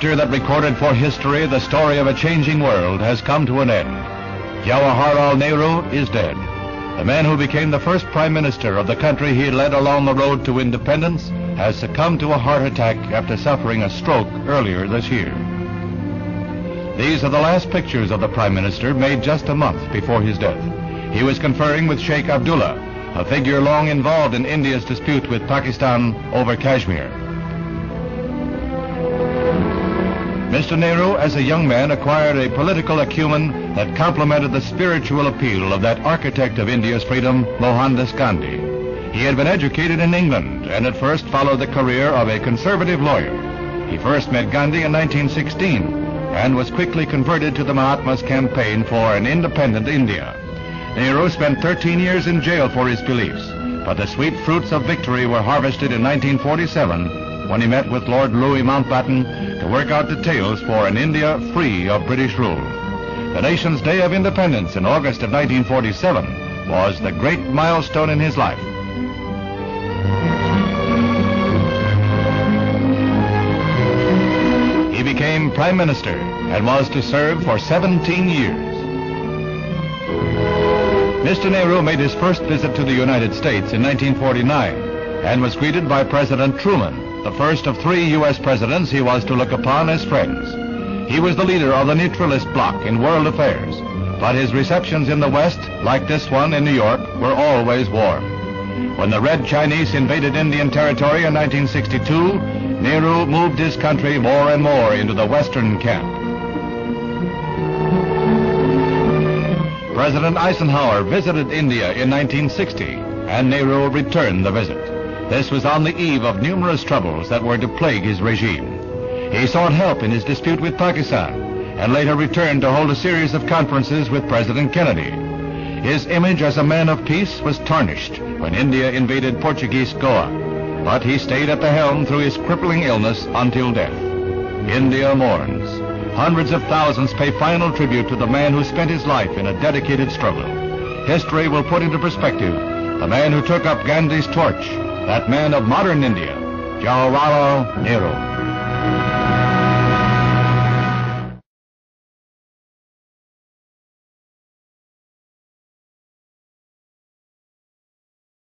chapter that recorded for history the story of a changing world has come to an end. Jawahar Lal Nehru is dead. The man who became the first prime minister of the country he led along the road to independence has succumbed to a heart attack after suffering a stroke earlier this year. These are the last pictures of the prime minister made just a month before his death. He was conferring with Sheikh Abdullah, a figure long involved in India's dispute with Pakistan over Kashmir. Mr. Nehru, as a young man, acquired a political acumen that complemented the spiritual appeal of that architect of India's freedom, Mohandas Gandhi. He had been educated in England and at first followed the career of a conservative lawyer. He first met Gandhi in 1916 and was quickly converted to the Mahatma's campaign for an independent India. Nehru spent 13 years in jail for his beliefs, but the sweet fruits of victory were harvested in 1947 when he met with Lord Louis Mountbatten to work out details for an India free of British rule. The nation's Day of Independence in August of 1947 was the great milestone in his life. He became Prime Minister and was to serve for 17 years. Mr. Nehru made his first visit to the United States in 1949 and was greeted by President Truman, the first of 3 U.S. presidents he was to look upon as friends. He was the leader of the neutralist bloc in world affairs, but his receptions in the West, like this one in New York, were always warm. When the Red Chinese invaded Indian territory in 1962, Nehru moved his country more and more into the Western camp. President Eisenhower visited India in 1960, and Nehru returned the visit. This was on the eve of numerous troubles that were to plague his regime. He sought help in his dispute with Pakistan, and later returned to hold a series of conferences with President Kennedy. His image as a man of peace was tarnished when India invaded Portuguese Goa, but he stayed at the helm through his crippling illness until death. India mourns. Hundreds of thousands pay final tribute to the man who spent his life in a dedicated struggle. History will put into perspective the man who took up Gandhi's torch, that man of modern India, Jawahar Lal Nehru.